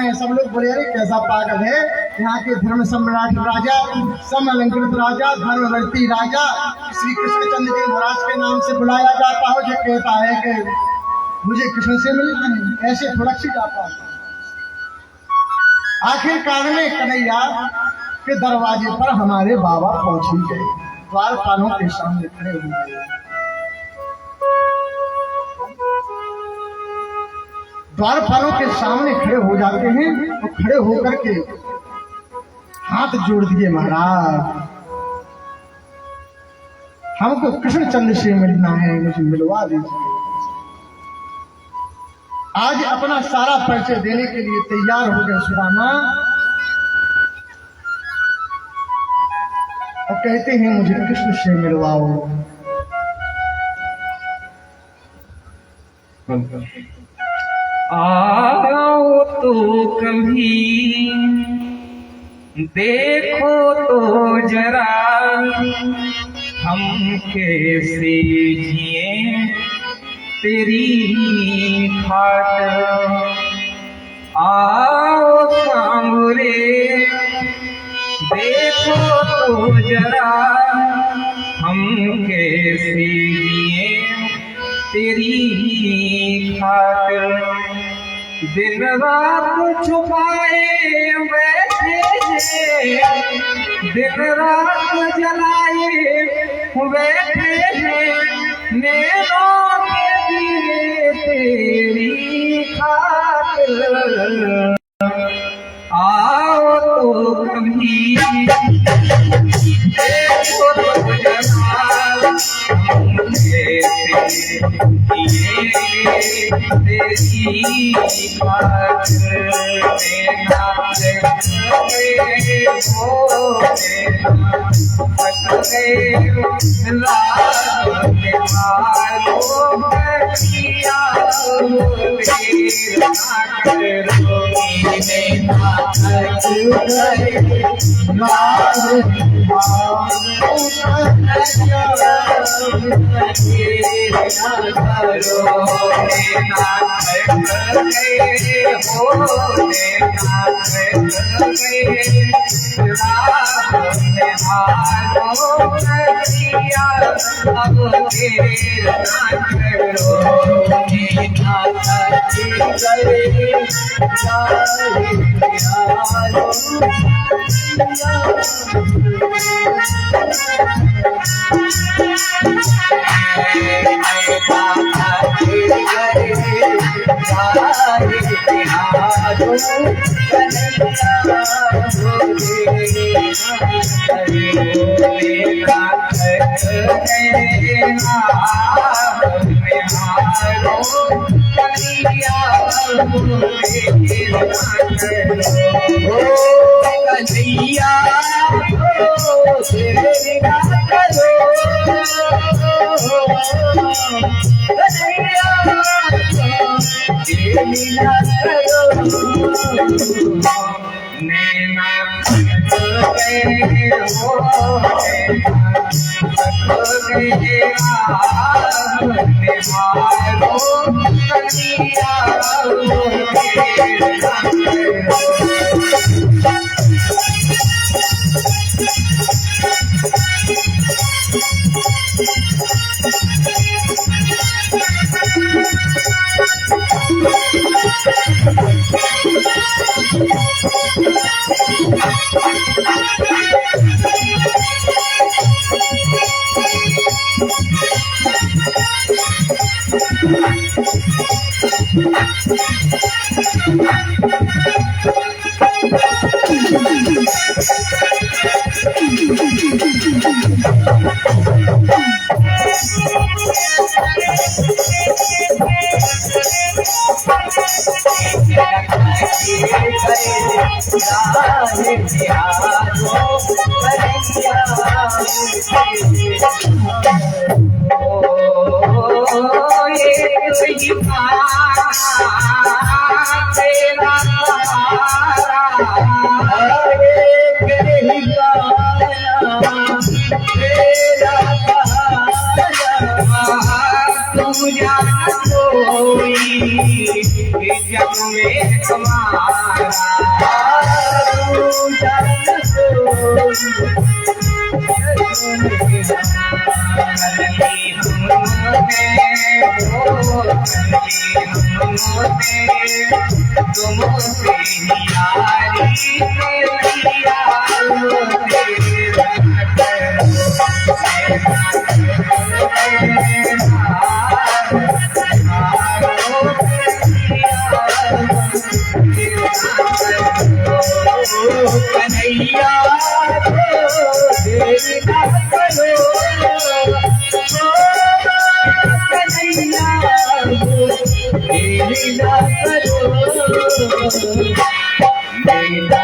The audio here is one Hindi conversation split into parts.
हैं। सब लोग बोले अरे कैसा पागल है, यहाँ के धर्म सम्राट राजा, सम अलंकृत राजा, धर्मवर्ती राजा श्री कृष्णचंद्र जी महाराज के नाम से बुलाया जाता हो, जो कहता है कि मुझे कृष्ण से मिलना है, ऐसे थोड़ा सी जाता है। आखिरकार में कन्हैया के दरवाजे पर हमारे बाबा पहुंच ही गए, द्वारपालों के सामने खड़े हो गए। द्वारपालों के सामने खड़े हो जाते हैं और खड़े होकर के हाथ जोड़ दिए, महाराज हमको कृष्णचंद्र से मिलना है, मुझे मिलवा दीजिए। आज अपना सारा परिचय देने के लिए तैयार हो गए सुदामा और कहते हैं मुझे कृष्ण से मिलवाओ। आओ तो कभी देखो तो जरा हम कैसे जिए तेरी खातिर। आओ सामने देखो तो जरा हम कैसे जिए तेरी खातिर। दिन रात छुपाए बैठे हैं, दिन रात जलाए बैठे हैं, नैनों के दिए तेरी खातिर। आओ तो कभी देखो तो जरा तेरी खातिर। कन्हैया देवी ना करो, कन्हैया देवी ना करो, मेरा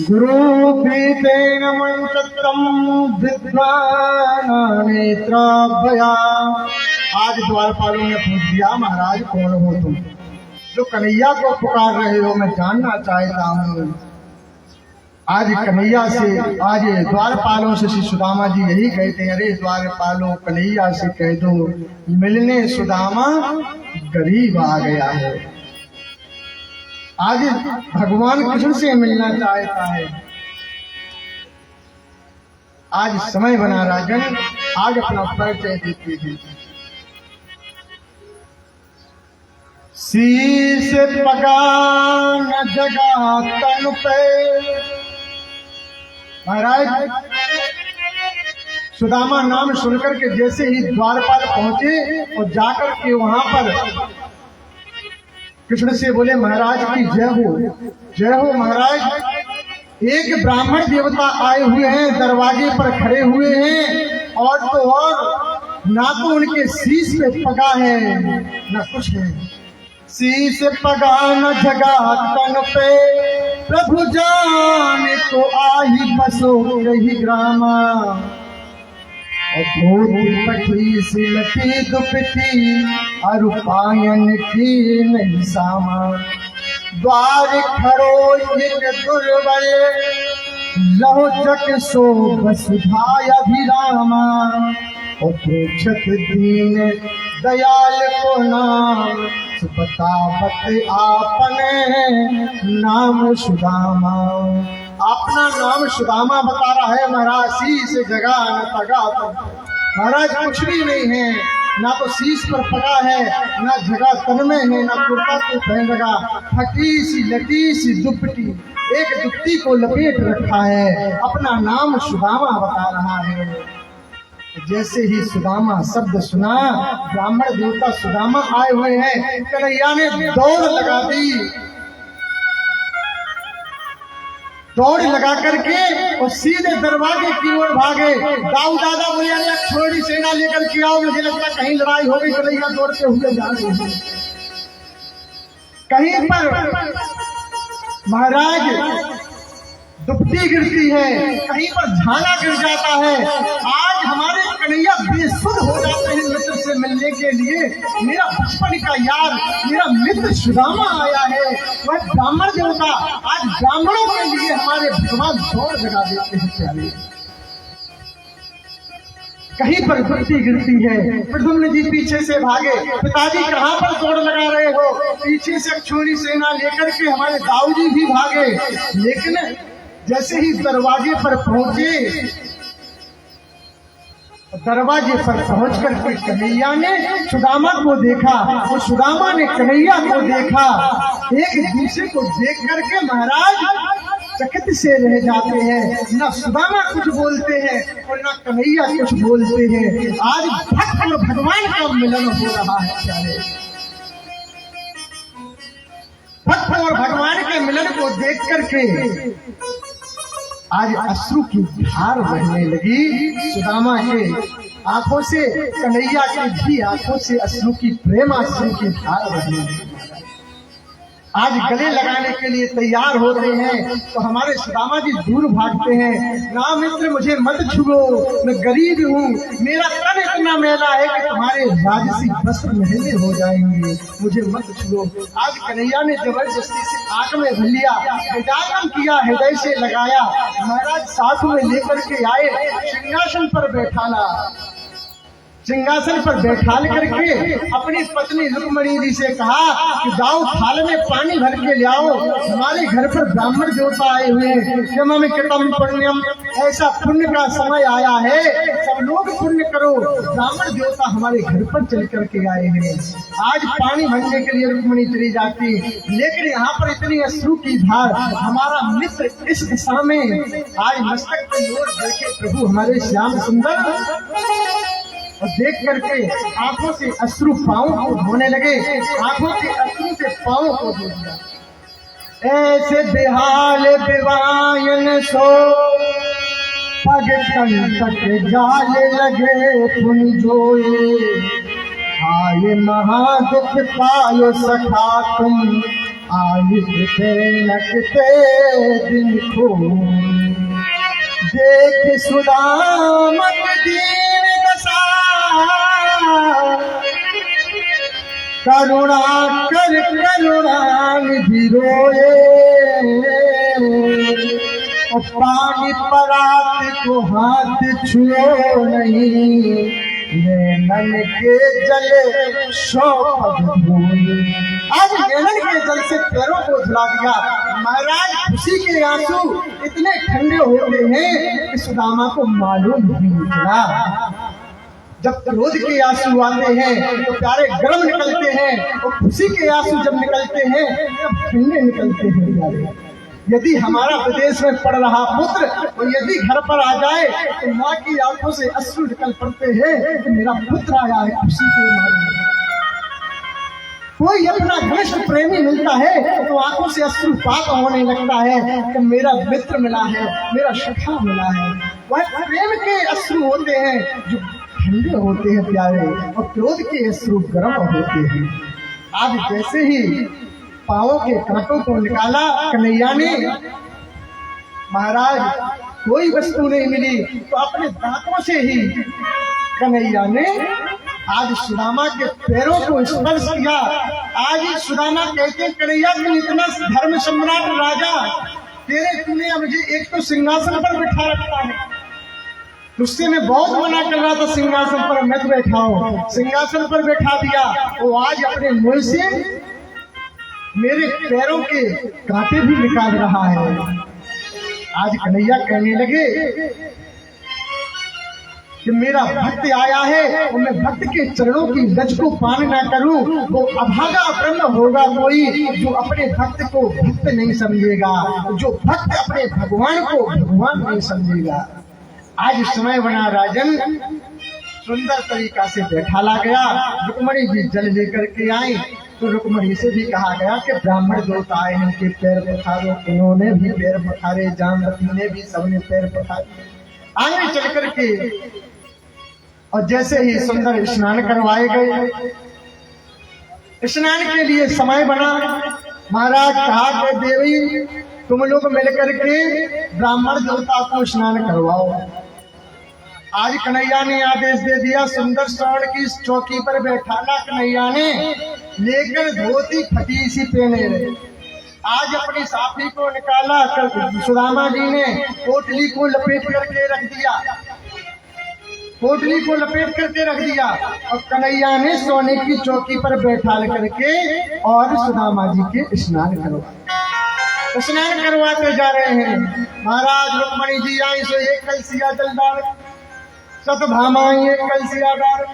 गुरु प्रीतेन मंत्रम विद्वानेत्राभया। आज द्वारपालों ने पूछ दिया, महाराज कौन हो तुम जो कन्हैया को पुकार रहे हो? मैं जानना चाहता हूँ। आज कन्हैया से, आज द्वारपालों से श्री सुदामा जी यही कहते हैं, अरे द्वारपालों कन्हैया से कह दो मिलने सुदामा गरीब आ गया है। आज भगवान कृष्ण से मिलना चाहता है। आज समय बना राजन, आज अपना परिचय देते हैं। शीश पका न जगा तन पे। महाराज सुदामा नाम सुनकर के जैसे ही द्वारपाल पहुंचे और जाकर के वहां पर कृष्ण से बोले, महाराज की जय हो, जय हो महाराज। एक ब्राह्मण देवता आए हुए हैं, दरवाजे पर खड़े हुए हैं, और तो और ना तो उनके शीश पे पगा है न कुछ है। शीश पगा न जगा तन पे, प्रभु जान तो आही बसो रही ग्रामा। और धोती पटी सिलती दुपटी, और पायन की नहीं सामान। द्वार खड़ो एक दुर्बल, लहो जग सो वसुधाय अभिरामा। और पूछत दीन दयाल को नाम, बतावत आपने नाम सुदामा। अपना नाम सुदामा बता रहा है महाराज। शीश जगा न पगा तो महाराज कुछ भी नहीं है, ना तो शीश पर पगा है, ना जगह तन में है, ना कुर्ता को पहन रखा। फटी सी लटी सी दुपटी, एक दुपटी को लपेट रखा है। अपना नाम सुदामा बता रहा है। जैसे ही सुदामा शब्द सुना, ब्राह्मण देवता सुदामा आए हुए हैं, कन्हैया ने दौड़ लगा दी। दौड़ लगा करके और सीधे दरवाजे की ओर भागे। दाऊ दादा बोले, थोड़ी सेना लेकर के आओ, मुझे लगता कहीं लड़ाई हो गई। कन्हैया दौड़ते हुए जा रहे हैं। कहीं पर महाराज दुपटी गिरती है, कहीं पर झाना गिर जाता है। आज हमारे कन्हैया बेसुध हो जाते हैं मित्र से मिलने के लिए। मेरा बचपन का यार, मेरा मित्र सुदामा आया है, वह ब्राह्मण देवता। आज ब्राह्मणों के लिए हमारे भगवान दौड़ लगा देते हैं प्यारे। कहीं पर दुपटी गिरती है, प्रद्युम्न जी पीछे से भागे, पिताजी कहाँ पर दौड़ लगा रहे हो? पीछे से अक्षौणी सेना लेकर के हमारे दाऊजी भी भागे। लेकिन जैसे ही दरवाजे पर पहुंचे, दरवाजे पर पहुंच करके कन्हैया ने सुदामा को देखा, और सुदामा ने कन्हैया को देखा। एक दूसरे को देख करके महाराज चकित से रह जाते हैं। न सुदामा कुछ बोलते हैं और न कन्हैया कुछ बोलते हैं। आज भक्त और भगवान का मिलन हो रहा है प्यारे। भक्त और भगवान के मिलन को देख करके आज अश्रु की धार बहने लगी सुदामा के आंखों से, कन्हैया की भी आंखों से अश्रु की, प्रेम अश्रु की धार बहने लगी। आज गले लगाने के लिए तैयार होते हैं तो हमारे सुदामा जी दूर भागते हैं। ना मित्र मुझे मत छुओ, मैं गरीब हूँ, मेरा तन इतना मैला है कि तुम्हारे राजसी वस्त्र महंगे हो जाएंगे, मुझे मत छुओ। आज कन्हैया ने जबरदस्ती से आंख में भर लिया, हिदायत किया, हृदय से लगाया। महाराज साथ में लेकर के आए, सिंहासन पर बैठाना, सिंहासन पर बैठाल करके अपनी पत्नी रुक्मणी जी से कहा कि जाओ थाल में पानी भर के ले आओ, हमारे घर पर ब्राह्मण देवता आए हुए हैं। क्षमा में कृतम पुण्यम, ऐसा पुण्य का समय आया है, सब लोग पुण्य करो, ब्राह्मण देवता हमारे घर पर चल करके आए हैं। आज पानी भरने के लिए रुक्मणी चली जाती, लेकिन यहाँ पर इतनी अश्रु की धार। हमारा मित्र इस दिशा में आज मस्तक की ओर देखे, प्रभु हमारे श्याम सुंदर, और देख करके आंखों से अश्रु पांव को धोने लगे, आंखों के अश्रु से पांव को धो दिया। ऐसे बेहाल बिवायन सो पग कंटक जाल लगे पुन जोए, आये महादुख पायो सखा तुम, आये नकते दिन खो। देख सुदामक दीन दशा, करुणा कर करुणा निधि रोए, और पानी परात को हाथ छुओ नहीं, नैनन के जले सौ पग धोए। आज नैनन के जल से पैरों को धुला दिया। महाराज खुशी के आंसू इतने ठंडे होते हैं कि सुदामा को मालूम नहीं निकला। जब क्रोध के आंसू आते हैं तो प्यारे गर्म निकलते हैं, और खुशी के आंसू जब निकलते हैं तब ठंडे निकलते हैं प्यारे। यदि हमारा विदेश में पड़ रहा पुत्र और यदि घर पर आ जाए तो माँ की आंखों से अश्रु निकल पड़ते हैं कि मेरा पुत्र आया है, खुशी के मारे। कोई अपना घनिष्ठ प्रेमी मिलता है तो आंखों से अश्रुपात होने लगता है कि मेरा मित्र मिला है, मेरा सखा मिला है। वह प्रेम के अश्रु होते हैं जो ठंडे होते हैं प्यारे, और क्रोध के अश्रु गर्म होते हैं। आज जैसे ही पांवों के कांटों को निकाला कन्हैया ने, महाराज कोई वस्तु नहीं मिली तो अपने दांतों से ही कन्हैया ने आज सुदामा के पैरों को स्पर्श किया। आज सुदामा कहते कन्हैया तुम इतना धर्म सम्राट राजा, तेरे तूने मुझे एक तो सिंहासन पर बिठा रखा है, उससे मैं बहुत मना कर रहा था सिंहासन पर मत बैठाओ, सिंहासन पर बैठा दिया। वो आज अपने मुंह से मेरे पैरों के कांटे भी निकाल रहा है। आज कन्हैया कहने लगे कि मेरा भक्त आया है और मैं भक्त के चरणों की रज को पान ना करूं, वो अभागा ब्रह्म होगा कोई जो अपने भक्त को भक्त नहीं समझेगा, जो भक्त अपने भगवान को भगवान नहीं समझेगा। आज समय बना राजन सुंदर तरीका से बैठाला गया। रुक्मणी जी जल लेकर के आई तो रुक्मणी से भी कहा गया कि ब्राह्मण देवता आए इनके पैर पखारो। इन्होंने भी पैर पखारे, जामवती ने भी, सबने पैर पखारे। आगे चल करके और जैसे ही सुंदर स्नान करवाए गए, स्नान के लिए समय बना। महाराज कहा कि देवी तुम लोग मिलकर के ब्राह्मण देवता को स्नान करवाओ। आज कन्हैया ने आदेश दे दिया, सुंदर श्रवण की इस चौकी पर बैठाना कन्हैया ने, लेकर धोती फटी सी पहने रहे। आज अपनी साफी को निकाला कर सुदामा जी ने पोटली को लपेट करके रख दिया, पोटली को लपेट करके रख दिया, और कन्हैया ने सोने की चौकी पर बैठा करके और सुदामा जी के स्नान करवाते जा रहे हैं। महाराज रुक्मणी जी आई सो एक कलसिया जलदार, सतभामाई एक कलसिया डार।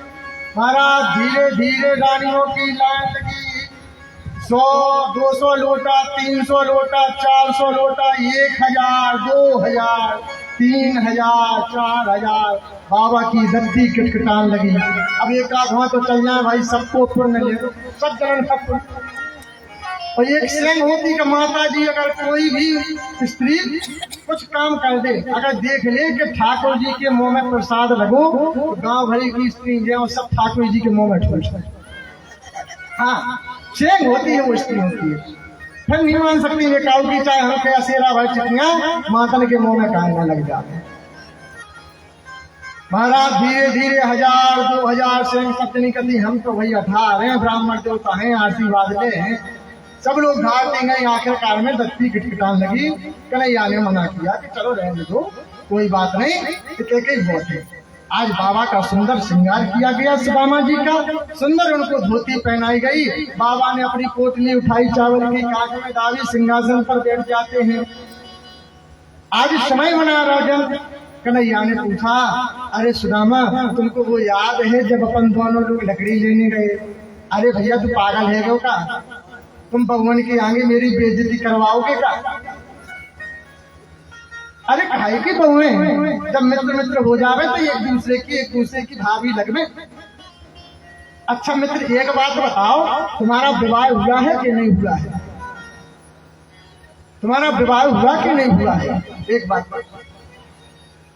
महाराज धीरे धीरे रानियों की लाइन लगी, 100, 200 लोटा, 300 लोटा, 400 लोटा, 1000, 2000, 3000, 4000। बाबा की दद्दी किटकिटान लगी। अब एक आधा तो चल जाए भाई, सबको पूर्ण ले लो, सब जन सबको। और एक स्वयं होती कि माता जी अगर कोई भी स्त्री कुछ काम कर दे, अगर देख ले कि ठाकुर जी के मुंह में प्रसाद लगो, तो गांव भरी की स्त्री जो सब ठाकुर जी के मुंह में ठोस। हाँ, स्वयं होती है वो स्त्री होती है, फिर नहीं मान सकती ये काऊ की चाहे हम क्या सेरा भर चिट्ठियां मातन के मुंह में काहे न लग जाए। महाराज धीरे धीरे 1000, 2000 से सप्तनी करती, हम तो भैया ठार हैं, ब्राह्मण देवता हैं, आशीर्वाद ले हैं, सब लोग घाट देंगे। आखिरकार में दत्ती किटकिटान लगी। कन्हैया ने मना किया कि चलो रहने दो, कोई बात नहीं, एक बहुत है। आज बाबा का सुंदर श्रृंगार किया गया, सुदामा जी का सुंदर उनको धोती पहनाई गई। बाबा ने अपनी पोटली उठाई, चावल की काट में डाली, सिंहासन पर बैठ जाते हैं। आज समय बना राजन। कन्हैया ने पूछा, अरे सुदामा तुमको वो याद है जब अपन दोनों लोग लकड़ी लेने गए? अरे भैया तू पागल है गो का, तुम भगवान के आगे मेरी बेइज्जती करवाओगे का? अरे खाई की बहुए जब मित्र मित्र हो जावे तो एक दूसरे की भाभी लगवे। अच्छा मित्र एक बात बताओ, तुम्हारा विवाह हुआ है कि नहीं हुआ है? तुम्हारा विवाह हुआ कि नहीं हुआ है? एक बात।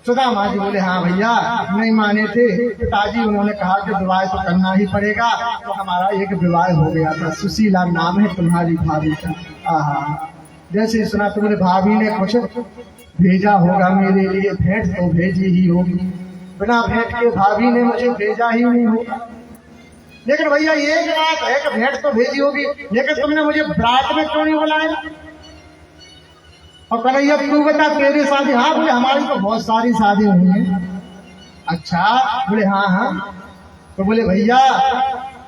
सुदामा जी बोले, हाँ भैया, नहीं माने थे पिताजी, उन्होंने कहा कि विवाह तो करना ही पड़ेगा, तो हमारा एक विवाह हो गया था। सुशीला नाम है तुम्हारी भाभी का। आहा, जैसे सुना तुम्हारे भाभी ने कुछ भेजा होगा मेरे लिए, भेंट तो भेजी ही होगी, बिना भेंट के भाभी ने मुझे भेजा ही नहीं होगा। लेकिन भैया एक बात है कि भेंट तो भेजी होगी, लेकिन तुमने मुझे बारात में क्यों नहीं बुलाया? और कन्हैया तू बता तेरी शादी? हाँ बोले हमारी तो बहुत सारी शादी हुई है। अच्छा बोले हाँ हाँ। तो बोले भैया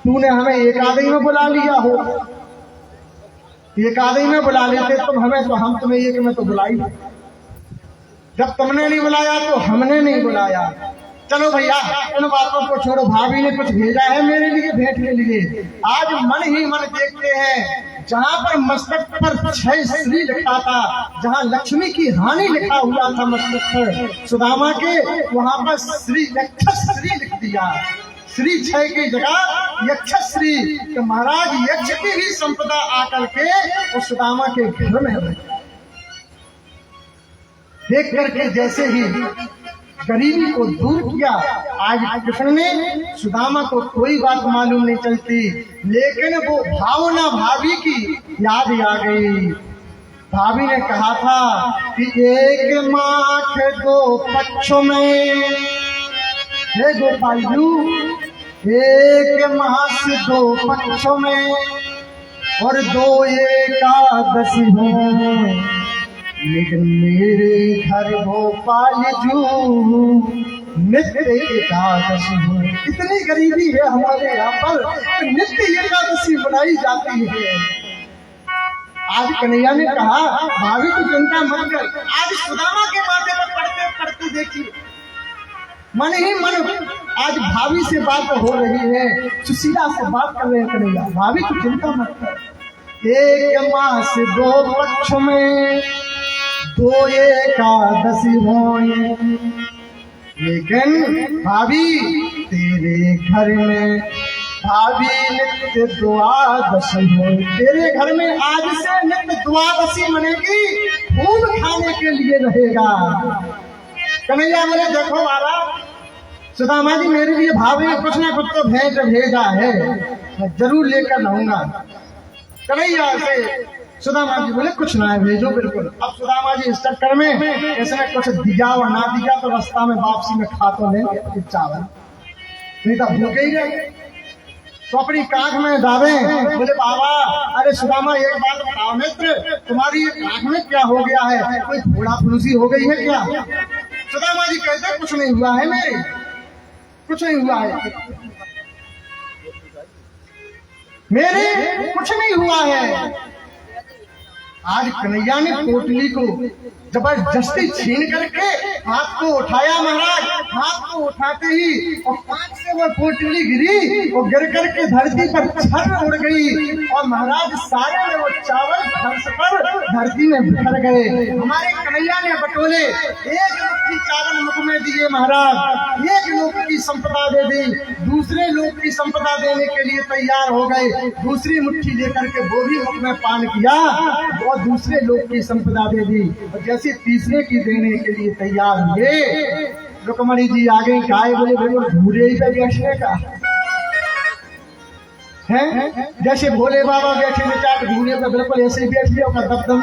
तूने हमें एक आदमी में बुला लिया हो, एक आदमी में बुला लेते तुम हमें, तो हम तुम्हें एक में तो बुलाई। जब तुमने नहीं बुलाया तो हमने नहीं बुलाया। चलो भैया उन बातों को छोड़ो, भाभी ने कुछ भेजा है मेरे लिए भेंट के लिए। आज मन ही मन देखते हैं, जहाँ पर मस्तक पर 6 श्री लिखा था, जहाँ लक्ष्मी की हानि लिखा हुआ था मस्तक पर सुदामा के, वहाँ पर श्री यक्षश्री लिख दिया। श्री 6 की जगह यक्षश्री। तो महाराज यक्ष की भी संपदा आकर के उस सुदामा के घर में देख करके जैसे ही गरीबी को दूर किया। आज कृष्ण ने सुदामा को कोई बात मालूम नहीं चलती, लेकिन वो भावना भाभी की याद आ गई। भाभी ने कहा था कि एक माख 2 पक्षों में, हे गोपालू, एक मास 2 पक्षों में और 2 एकादशी हो, लेकिन मेरे घर भोपाल जू नित्य एकादशी हो। इतनी गरीबी है हमारे यहाँ पर, नित्य एकादशी बनाई जाती है। आज कन्हैया ने कहा भाभी की चिंता मत कर। आज सुदामा के बातें में पढ़ते पढ़ते देखिए, मन ही मन आज भाभी से बात हो रही है, सुशीला से बात कर रहे हैं कन्हैया। भाभी की चिंता मत कर, एक मास 2 पक्ष में 2 एकादशी होए, लेकिन भाभी तेरे घर में भाभी नित्य द्वादशी हो। तेरे घर में आज से नित्य द्वादशी बनेगी, खूब खाने के लिए रहेगा। कन्हैया बोले देखो बाबा, सुदामा जी मेरे लिए भाभी ने कुछ ना कुछ तो भेंट भेजा है, मैं जरूर लेकर रहूंगा। कन्हैया से सुदामा जी बोले कुछ ना है, भेजो बिल्कुल। अब सुदामा जी इस चक्कर में इसने कुछ दिया और ना दिया तो रास्ता में वापसी में खा तो लेंगे चावल, नहीं तो भूखे ही रहे। तो अपनी काख में डाले, बोले बाबा अरे सुदामा एक बात बताओ मित्र, तुम्हारी काख में क्या हो गया है, कोई फोड़ा फुंसी हो गई है क्या? सुदामा जी कहते कुछ नहीं हुआ है मेरे, कुछ नहीं हुआ है मेरे, कुछ नहीं हुआ है। आज कन्हैया ने पोटली को जबरदस्ती छीन करके हाथ को उठाया महाराज, हाथ को उठाते ही और कांच से वो पोटली गिरी और गिर करके धरती पर छर उड़ गई और महाराज सारे में वो चावल फर्श पर धरती में बिखर गए। हमारे कन्हैया ने बटोले, एक मुट्ठी चावल मुख में दिए महाराज, एक लोग की संपदा दे दी, दूसरे लोग की संपदा देने के लिए तैयार हो गए, दूसरी मुट्ठी लेकर के वो भी मुख में पान किया और दूसरे लोग की संपदा दे दी और जैसे तीसरे की देने के लिए तैयार हुए, रुक्मणी जी आ गई, गाय बोले बिल्कुल भूरे ही बैठने का है, जैसे भोले बाबा बैठे बेचाट भूरे पे बिल्कुल ऐसे ही बैठ लिया दबदम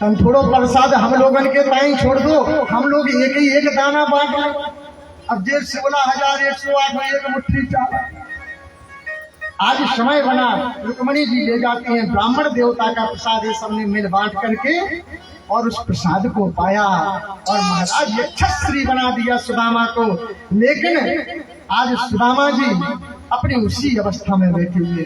तुम थोड़ो प्रसाद हम लोगन के ताई छोड़ दो, हम लोग एक ही एक दाना बांट लो। अब जेब 16,108 में एक मुट्ठी चावल। आज समय बना, रुक्मणी जी ले जाती हैं ब्राह्मण देवता का प्रसाद, ये सबने मिल बांट करके और उस प्रसाद को पाया और महाराज ये छत्री बना दिया सुदामा को। लेकिन आज सुदामा जी अपनी उसी अवस्था में बैठे हुए,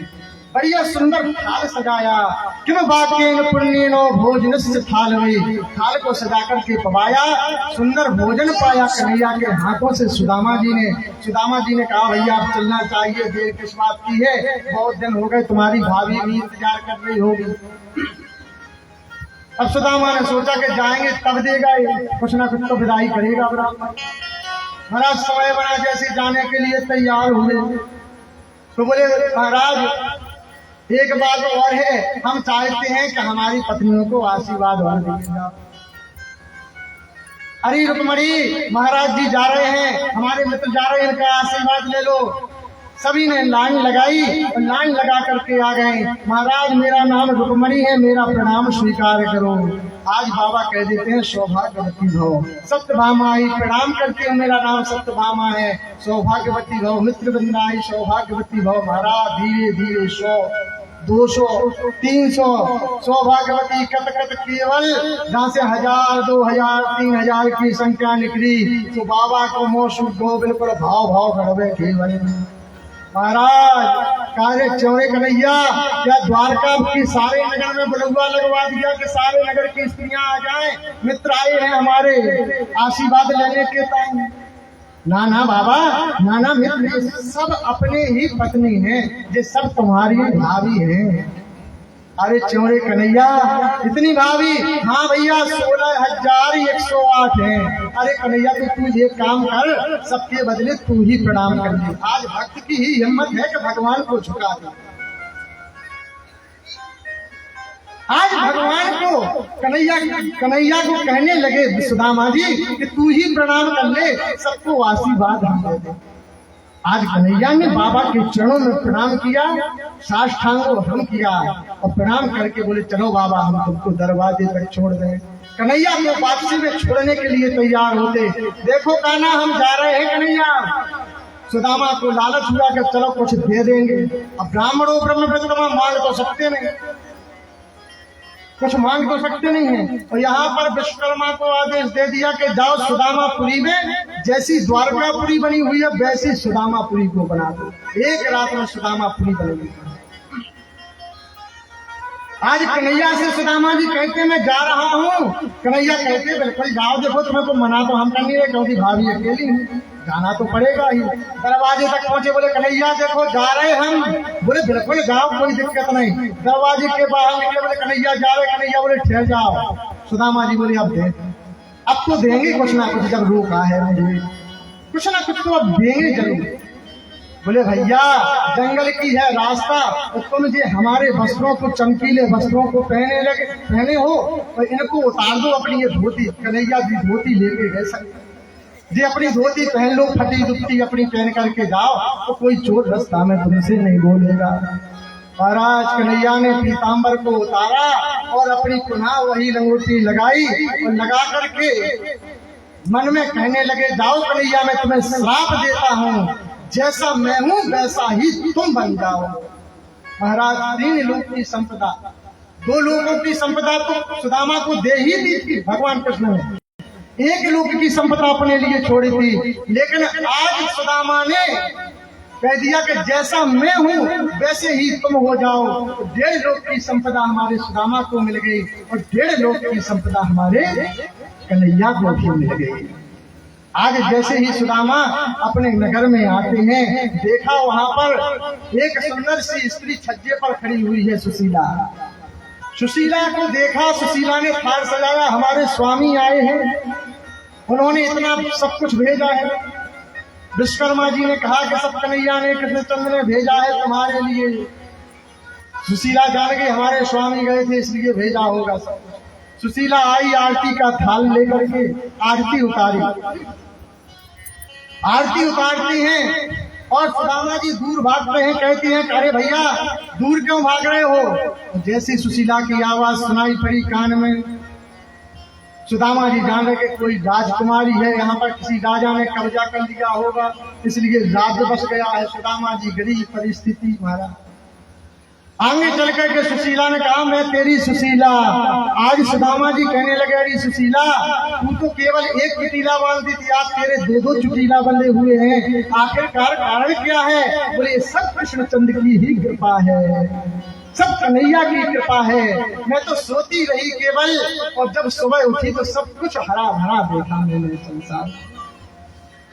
बढ़िया सुंदर थाल सजाया, किम बाकेन पुण्यनो भोजनस्य थाल हुई, थाल को सजा करके पवाया, सुंदर भोजन पाया कन्हैया के हाथों से सुदामा जी ने कहा भैया आप चलना चाहिए, देर किस बात की है, बहुत दिन हो गए, तुम्हारी भाभी भी इंतजार कर रही होगी। अब सुदामा ने सोचा कि जाएंगे तब देगा ये, कुछ ना कुछ तो विदाई करेगा ब्राह्मण। महाराज समय बना, जैसे जाने के लिए तैयार हुए तो बोले महाराज एक बात और है, हम चाहते हैं कि हमारी पत्नियों को आशीर्वाद और दीजिएगा। अरे रुक्मणी महाराज जी जा रहे हैं, हमारे मित्र जा रहे हैं, इनका आशीर्वाद ले लो। सभी ने लाइन लगाई और लाइन लगा करके आ गए, महाराज मेरा नाम रुक्मणी है, मेरा प्रणाम स्वीकार करो। आज बाबा कह देते हैं सौभाग्यवती भव, सत्यभामा आई प्रणाम करते हैं, मेरा नाम सत्यभामा है, सौभाग्यवती भव, मित्र वंदनाई सौभाग्यवती भव। महाराज धीरे धीरे 100, 200, 300 सौभाग्यवती कत कत केवल जहाँ से 1000, 2000, 3000 की संख्या निकली तो बाबा को मोह शुद्ध हो, बिल्कुल भाव गड़बे केवल। महाराज कार्य चौरे कन्हैया क्या द्वारका की सारे नगर में बुलुआ लगवा दिया कि सारे नगर की स्त्रियां आ जाएं, मित्र आए हैं हमारे आशीर्वाद लेने के टाइम। ना बाबा, ना मित्र, सब अपने ही पत्नी हैं, ये सब तुम्हारी भाभी हैं। अरे चौरे कन्हैया इतनी भाभी? हाँ भैया 16,108 हैं। अरे कन्हैया तो तू ये काम कर, सबके बदले तू ही प्रणाम कर दे। आज भक्त की ही हिम्मत है कि भगवान को झुका दे। आज भगवान को कन्हैया को कहने लगे सुदामा जी कि तू ही प्रणाम कर ले, सबको आशीर्वाद हम दे दे। आज कन्हैया ने बाबा के चरणों में प्रणाम किया, साष्टांग हम किया और प्रणाम करके बोले चलो बाबा हम तुमको दरवाजे तक छोड़ दें। कन्हैया को वापसी में छोड़ने के लिए तैयार होते, देखो कान्हा हम जा रहे हैं कन्हैया। सुदामा को लालच हुआ कि चलो कुछ दे देंगे। अब ब्राह्मणों ब्रह्म विद्रमा मांग तो सकते नहीं, कुछ मांग तो सकते नहीं है। और यहाँ पर विश्वकर्मा को आदेश दे दिया कि जाओ सुदामापुरी में जैसी द्वारकापुरी बनी हुई है वैसी सुदामापुरी को बना दो, एक रात में सुदामापुरी बनेगी। आज कन्हैया से सुदामा जी कहते मैं जा रहा हूँ, कन्हैया कहते बिल्कुल जाओ, देखो तुम्हें को मना तो हम कर नहीं रहे क्योंकि भाभी अकेली है, जाना तो पड़ेगा ही। दरवाजे तक पहुंचे, बोले कन्हैया देखो जा रहे हम, बोले बिल्कुल जाओ कोई दिक्कत नहीं। दरवाजे के बाहर निकले, बोले कन्हैया जा रहे, कन्हैया बोले ठहर जाओ। सुदामा जी बोले अब तो देंगे कुछ ना कुछ, जब रोका है मुझे कुछ ना कुछ तो अब देंगे जरूर। बोले भैया जंगल की है रास्ता, तो तुम ये हमारे वस्त्रों को, चमकीले वस्त्रों को पहने हो तो इनको उतार दो अपनी ये धोती। कन्हैया जी धोती लेके गए सकते, जी अपनी धोती पहन लो, फटी दुपटी अपनी पहन करके जाओ तो कोई चोर रास्ता में तुमसे नहीं बोलेगा। महाराज कन्हैया ने पीताम्बर को उतारा और अपनी पुनः वही लंगोटी लगाई और लगा करके मन में कहने लगे, जाओ कन्हैया मैं तुम्हें श्राप देता हूँ, जैसा मैं हूँ वैसा ही तुम बन जाओ। महाराज 3 लोक की संपदा, 2 लोगों की संपदा तो सुदामा को दे ही दी थी भगवान कृष्ण ने, 1 लोक की संपदा अपने लिए छोड़ी थी। लेकिन आज सुदामा ने कह दिया कि जैसा मैं हूँ वैसे ही तुम हो जाओ। 1.5 लोक की संपदा हमारे सुदामा को मिल गई और 1.5 लोक की संपदा हमारे कन्हैया को भी मिल गई। आज जैसे ही सुदामा अपने नगर में आते हैं, देखा वहां पर एक सुंदर सी स्त्री छज्जे पर खड़ी हुई है, सुशीला। सुशीला को देखा, सुशीला ने थाल सजाया, हमारे स्वामी आए हैं, उन्होंने इतना सब कुछ भेजा है। विश्वकर्मा जी ने कहा कि सब कन्हैया ने कृष्णचंद्र ने भेजा है तुम्हारे लिए। सुशीला जान गई हमारे स्वामी गए थे इसलिए भेजा होगा सब। सुशीला आई, आरती का थाल लेकर के आरती उतारी, आरती उतारती हैं और सुदामा जी दूर भागते हैं। कहती हैं, अरे भैया दूर क्यों भाग रहे हो? जैसी सुशीला की आवाज सुनाई पड़ी कान में, सुदामा जी जान रहे कि कोई राजकुमारी है, यहाँ पर किसी राजा ने कब्जा कर लिया होगा, इसलिए राज्य बस गया है। सुदामा जी गरीब परिस्थिति, महाराज आगे चल करके सुशीला ने कहा, मैं तेरी सुशीला। आज सुदामा जी कहने लगे, अरे सुशीला तू तो केवल एक चुटीला बांधती थी, आज तेरे 2 चुटीला बंधे हुए हैं, आखिरकार कारण क्या है? बोले सब कृष्णचंद्र की ही कृपा है, सब कन्हैया की कृपा है। मैं तो सोती रही केवल, और जब सुबह उठी तो सब कुछ हरा भरा देखा मैंने संसार।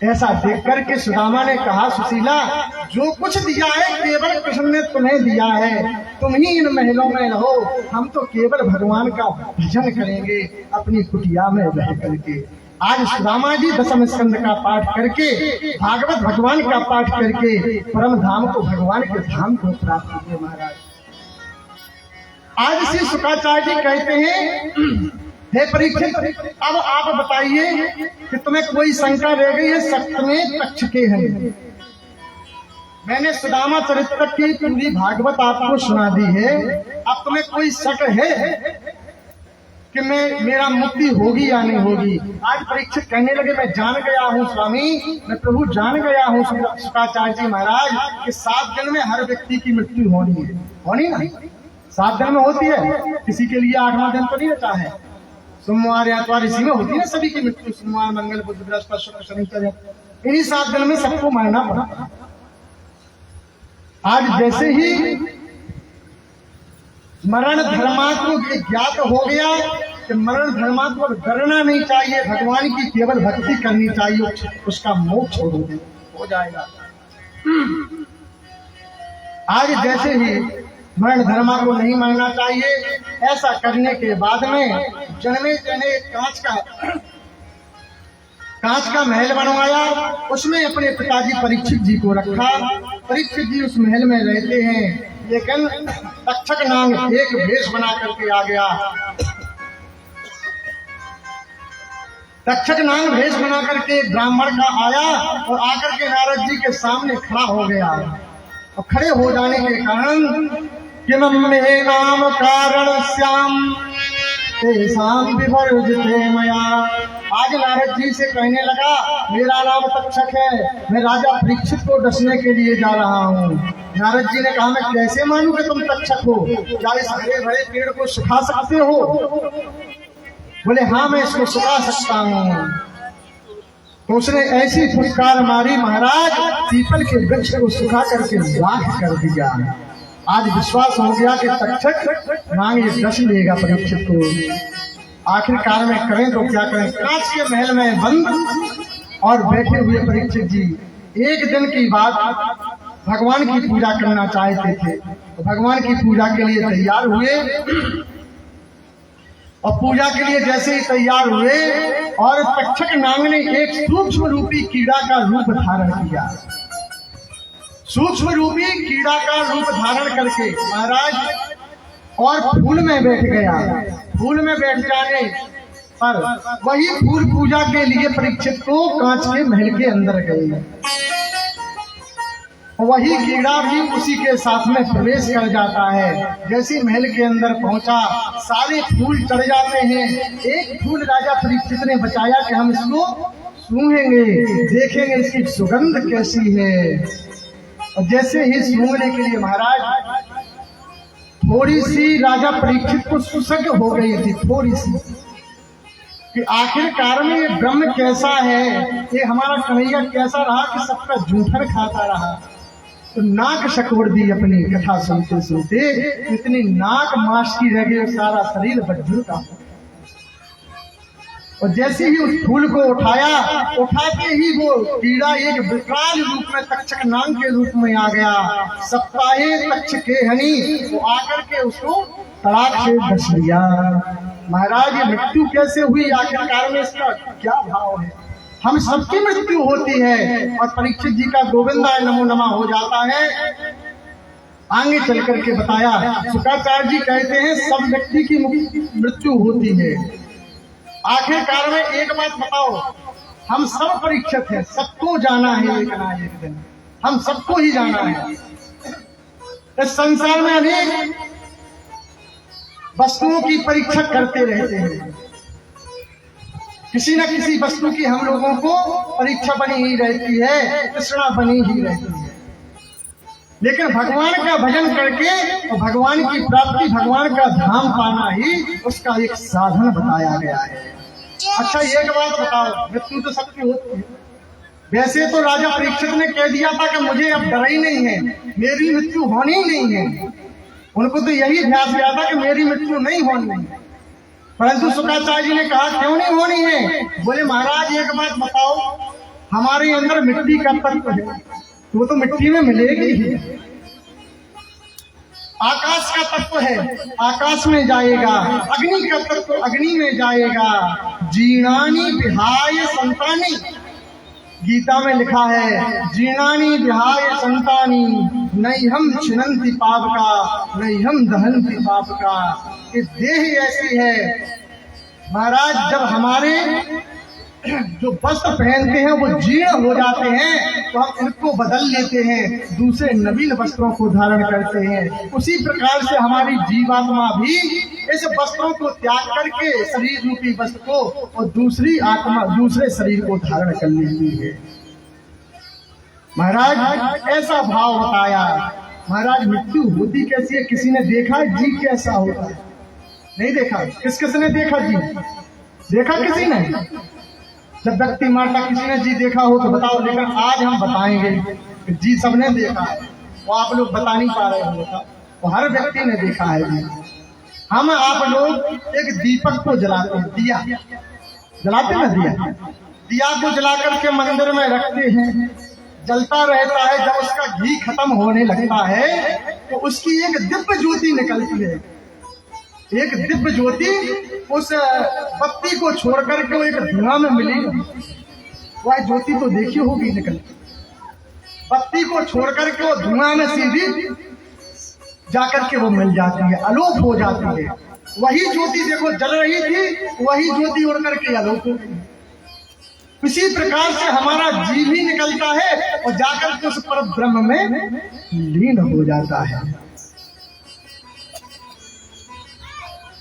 ऐसा देख करके सुदामा ने कहा, सुशीला जो कुछ दिया है केवल कृष्ण ने तुम्हें दिया है, तुम ही इन महलों में रहो, हम तो केवल भगवान का भजन करेंगे अपनी कुटिया में रह करके। आज सुदामा जी 10वें स्कंद का पाठ करके, भागवत भगवान का पाठ करके परम धाम को, भगवान के धाम को प्राप्त किए। महाराज आज श्री शुक्राचार्य जी कहते हैं, हे परीक्षित अब आप बताइए कि तुम्हें कोई शंका रह गई है? सत्य में तक्षके हैं। मैंने सुदामा चरित्र की पूरी भागवत आपको सुना दी है, अब तुम्हें कोई शक है कि मेरा मुक्ति होगी या नहीं होगी? आज परीक्षित कहने लगे, मैं जान गया हूँ स्वामी, मैं प्रभु जान गया हूँ शुक्राचार्य जी महाराज कि 7 दिन में हर व्यक्ति की मृत्यु होनी है, होनी ना? 7 दिन में होती है, किसी के लिए 8वां दिन तो नहीं रहता है। सोमवार एतवार इसी में होती है सभी की मृत्यु, सोमवार मंगल बुध बृहस्पति शुक्र शनिचर, इन्हीं 7 दिन में सबको मरना पड़ा। आज जैसे ही मरण धर्मात्मक ज्ञात हो गया कि मरण धर्मात्मक डरना नहीं चाहिए, भगवान की केवल भक्ति करनी चाहिए, उसका मोक्ष हो जाएगा। आज जैसे ही मरण धर्मा को नहीं मानना चाहिए, ऐसा करने के बाद में जन्मे जने कांच का महल बनवाया, उसमें अपने पिताजी परीक्षित जी को रखा। परीक्षित जी उस महल में रहते हैं, लेकिन तक्षक नाग एक भेष बना करके आ गया। तक्षक नाग भेष बना करके ब्राह्मण का आया और आकर के नारद जी के सामने खड़ा हो गया, और खड़े हो जाने के कारण किम मे नाम कारण श्याम तेसाम विवर्जिते मया। आज नारद जी से कहने लगा, मेरा नाम तक्षक है, मैं राजा परीक्षित को डसने के लिए जा रहा हूँ। नारद जी ने कहा, मैं कैसे मानूं कि तुम तक्षक हो? क्या इस हरे भरे पेड़ को सुखा सकते हो? बोले हाँ मैं इसको सुखा सकता हूँ। तो उसने ऐसी फुटकार मारी महाराज, पीपल के वृक्ष को सुखा करके राख कर दिया। आज विश्वास हो गया कि तक्षक नाग ये डस लेगा परीक्षित को। आखिरकार में करें तो क्या करें, कांच के महल में बंद और बैठे हुए परीक्षित जी एक दिन की बात भगवान की पूजा करना चाहते थे, तो भगवान की पूजा के लिए तैयार हुए, और पूजा के लिए जैसे ही तैयार हुए और तक्षक नाग ने एक सूक्ष्म रूपी कीड़ा का रूप धारण किया। सूक्ष्म रूपी कीड़ा का रूप धारण करके महाराज और फूल में बैठ गया। फूल में बैठ जाने पर वही फूल पूजा के लिए परीक्षित को कांच के महल के अंदर गए। वही कीड़ा भी उसी के साथ में प्रवेश कर जाता है। जैसे महल के अंदर पहुंचा, सारे फूल चढ़ जाते हैं। एक फूल राजा परीक्षित ने बचाया कि हम इसको सूंघेंगे, देखेंगे इसकी सुगंध कैसी है। और जैसे ही सूंघने के लिए महाराज थोड़ी सी राजा परीक्षित को सुसग हो गई थी, थोड़ी सी, कि आखिरकार में ये ब्रह्म कैसा है, ये हमारा कन्हैया कैसा रहा कि सबका जूठन खाता रहा। तो नाक शकोड़ दी अपनी कथा सुनते सुनते, इतनी नाक मांस की रह गई, सारा शरीर बज्जू का। और जैसे ही उस फूल को उठाया, उठाते ही वो कीड़ा एक विकराल रूप में तक्षक नाग के रूप में आ गया। सप्ताहे तक्षके हनी, वो आकर के उसको तड़ाक से डस लिया। महाराज ये मृत्यु कैसे हुई, आखिरकार में इसका क्या भाव है। हम सबकी मृत्यु होती है और परीक्षित जी का गोविंदाय नमो नमः हो जाता है। आगे चल करके बताया, शुक्राचार्य जी कहते हैं सब व्यक्ति की मृत्यु होती है। आखिरकार में एक बात बताओ, हम सब परीक्षित हैं, सबको जाना है एक ना एक दिन, हम सबको ही जाना है। इस संसार में अनेक वस्तुओं की परीक्षा करते रहते हैं, किसी न किसी वस्तु की हम लोगों को परीक्षा बनी ही रहती है, तृष्णा बनी ही रहती है। लेकिन भगवान का भजन करके और भगवान की प्राप्ति, भगवान का धाम पाना ही उसका एक साधन बताया गया है। अच्छा एक बात बताओ, मृत्यु तो सबकी होती है। वैसे तो राजा परीक्षित ने कह दिया था कि मुझे अब डर ही नहीं है, मेरी मृत्यु होनी ही नहीं है। उनको तो यही ध्यान दिया था कि मेरी मृत्यु नहीं होनी है। परंतु शुक्राचार्य जी ने कहा क्यों नहीं होनी है। बोले महाराज एक बात बताओ, हमारे अंदर मिट्टी का तत्व है, वो तो मिट्टी में मिलेगी ही। आकाश का तत्व है, आकाश में जाएगा। अग्नि का तत्व अग्नि में जाएगा। जीर्णानि विहाय संतानि, गीता में लिखा है, जीर्णानि विहाय संतानि नैहं छिनन्ति पावका नैहं दहन्ति पावका। ये देह ऐसी है महाराज, जब हमारे जो वस्त्र पहनते हैं वो जीर्ण हो जाते हैं तो हम इनको बदल लेते हैं, दूसरे नवीन वस्त्रों को धारण करते हैं। उसी प्रकार से हमारी जीवात्मा भी इस वस्त्रों को त्याग करके शरीर रूपी वस्त्र को और दूसरी आत्मा, दूसरे शरीर को धारण कर लेती है। महाराज ऐसा भाव बताया। महाराज मृत्यु होती कैसी है, किसी ने देखा जी कैसा होता है? नहीं देखा। किस किसने देखा जी? देखा किसी ने? जब व्यक्ति मरता किसी ने जी देखा हो तो बताओ। लेकिन आज हम बताएंगे कि जी सबने देखा है, वो आप लोग बता नहीं पा रहे हो, वो हर व्यक्ति ने देखा है जी। हम आप लोग एक दीपक को जलाते हैं, दिया जलाते ना, दिया को जला करके मंदिर में रखते हैं, जलता रहता है। जब उसका घी खत्म होने लगता है तो उसकी एक दिव्य ज्योति निकलती है। एक दिव्य ज्योति उस बत्ती को छोड़ करके वो एक धुआं में मिलेगी। वह ज्योति तो देखी होगी निकलती, बत्ती को छोड़ करके वो धुआं में सीधी जाकर के वो मिल जाती है, अलोप हो जाती है। वही ज्योति देखो जल रही थी, वही ज्योति उड़ करके अलोप हो गई। इसी प्रकार से हमारा जीव ही निकलता है और जाकर के उस पर ब्रह्म में लीन हो जाता है।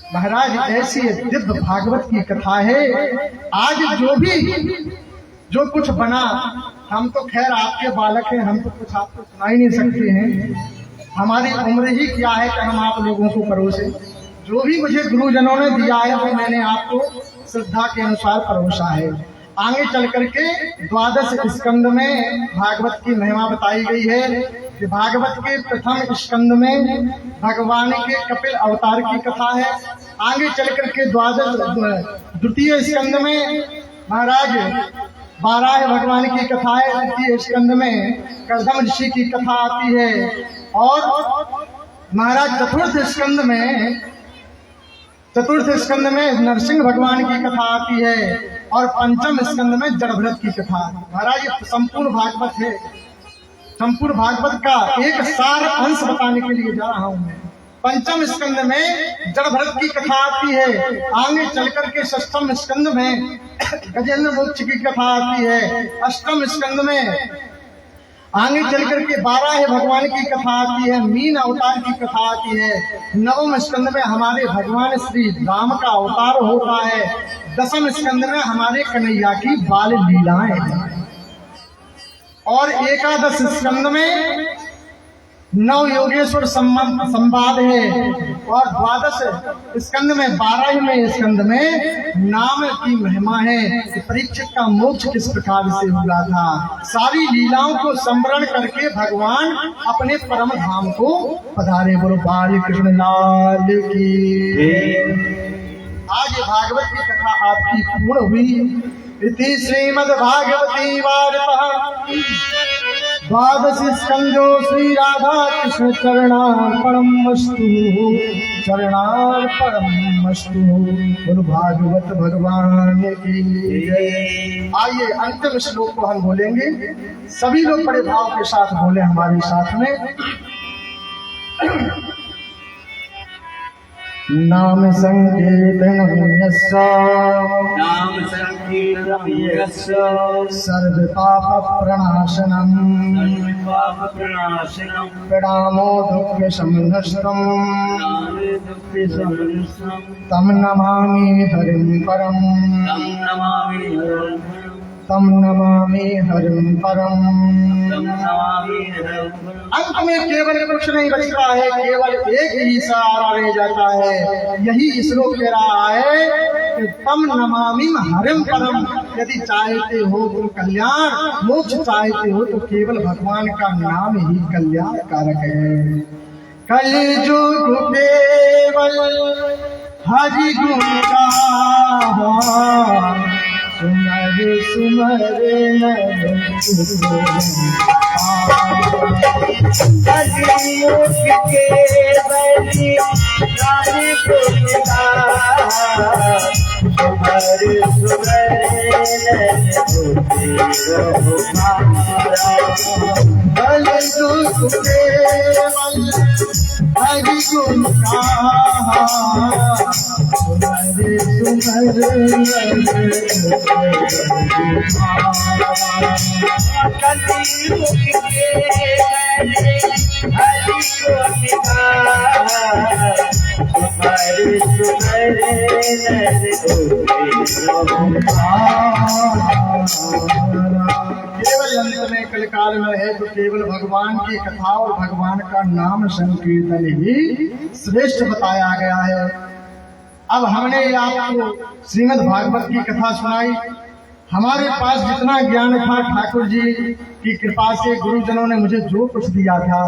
महाराज ऐसी दिव्य भागवत की कथा है। आज जो कुछ बना, हम तो खैर आपके बालक हैं, हम तो कुछ आपको सुना ही नहीं सकते हैं। हमारी उम्र ही क्या है कि हम आप लोगों को परोसे। जो भी मुझे गुरुजनों ने दिया है वो मैंने आपको श्रद्धा के अनुसार परोसा है। आगे चल करके 12 स्कंद में भागवत की महिमा बताई गई है कि भागवत के प्रथम स्कंद में भगवान के कपिल अवतार की कथा है। आगे चल करके द्वितीय स्कंद में महाराज 12 भगवान की कथा है। तृतीय स्कंद में कर्दम ऋषि की कथा आती है और महाराज चतुर्थ स्कंद में नरसिंह भगवान की कथा आती है और पंचम स्कंद में जड़भरत की कथा। महाराज ये संपूर्ण भागवत है। संपूर्ण भागवत का एक सार अंश बताने के लिए जा रहा हूं मैं। पंचम स्कंद में जड़भरत की कथा आती है। आगे चलकर के षष्ठम स्कंद में गजेंद्र मोक्ष की कथा आती है। अष्टम स्कंद में आगे चल करके 12 है भगवान की कथा आती है, मीन अवतार की कथा आती है। नवम स्कंद में हमारे भगवान श्री राम का अवतार होता है। दसम स्कंद में हमारे कन्हैया की बाल लीलाएं हैं और एकादश स्कंद में नव योगेश्वर संवाद है और द्वादश स्कंद में 12वें स्कंद में नाम की महिमा है कि परीक्षित का मोक्ष किस प्रकार से हुआ था। सारी लीलाओं को स्मरण करके भगवान अपने परम धाम को पधारे। बोलो बाल कृष्ण लाल की। आज भागवत की कथा आपकी पूर्ण हुई। इति श्रीमद् भागवती वार्ता द्वादश स्कंदो श्री राधा कृष्ण चरणार्पणमस्तु चरणार्पणमस्तु। बोलो भागवत भगवान की जय। आइए अंतिम श्लोक को हम बोलेंगे, सभी लोग बड़े भाव के साथ बोले हमारे साथ में। नाम संकीर्तनं यस्य नाम संकीर्तनं यस्य सर्व पाप प्रणाशनम् सर्वपाप प्रणाशनम् प्रणामो दुःख शमनस्तम् दुःखशमनम् तं नमामि हरिं परम् तं नमामि हरिं तं नमामि हरिं परम्। तं नमामि हरिं परम्। अंत में केवल कुछ नहीं बचता है, केवल एक ही सहारा रह जाता है। यही श्लोक कह रहा है कि तम नमामि हरिं परम। यदि चाहते हो तुम कल्याण मोक्ष चाहते हो तो केवल भगवान का नाम ही कल्याण कारक है। कलिजुग केवल हरि गुण गाहा सुमर सुमर कलियुग केवली रानी गुणगान सुमर सुमर कलिजुग केवल हरि गुण गाहा सुमर केवल अंत में कलकाल में है तो केवल भगवान की कथा और भगवान का नाम संकीर्तन ही श्रेष्ठ बताया गया है। अब हमने आपको श्रीमद् भागवत की कथा सुनाई। हमारे पास जितना ज्ञान था ठाकुर जी की कृपा से गुरुजनों ने मुझे जो कुछ दिया था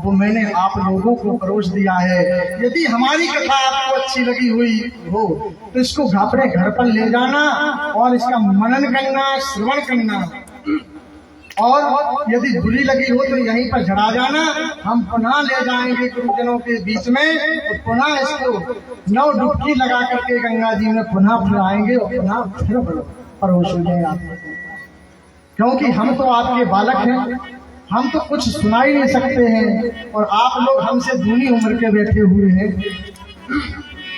वो मैंने आप लोगों को परोस दिया है। यदि हमारी कथा आपको अच्छी लगी हुई हो तो इसको अपने घर पर ले जाना और इसका मनन करना, श्रवण करना, और यदि बुरी लगी हो तो यहीं पर झड़ा जाना। हम पुनः ले जाएंगे गुरुजनों के बीच में और पुनः इसको 9 डुबकी लगा करके गंगा जी में पुनः फिराएंगे और पुनः फिर परोस देंगे आपको। क्योंकि हम तो आपके बालक हैं, हम तो कुछ सुना ही नहीं सकते हैं और आप लोग हमसे दूनी उम्र के बैठे हुए हैं।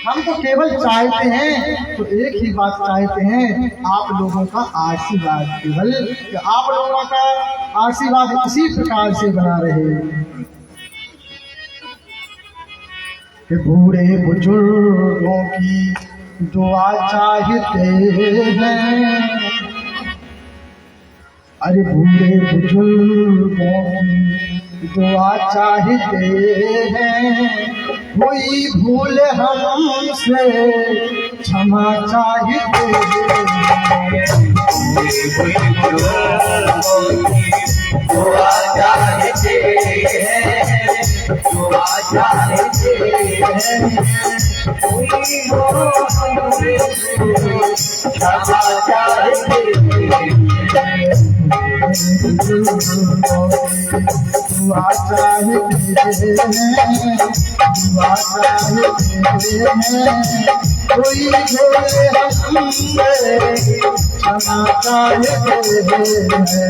हम तो केवल चाहते हैं, तो एक ही बात चाहते हैं, आप लोगों का आशीर्वाद, केवल कि आप लोगों का आशीर्वाद इसी प्रकार से बना रहे कि बूढ़े बुजुर्गों की दुआ चाहते हैं। अरे बूढ़े बुजुर्गों की दुआ चाहते हैं, कोई भूल हमसे क्षमा चाहते हैं। दुआ चाहते हैं, दुआ चाहते हैं, कोई हो क्षमा चाहते हैं। दुआ चाहते हैं, दुआ चाहते हैं, कोई भूले हमसे क्षमा चाहते हैं।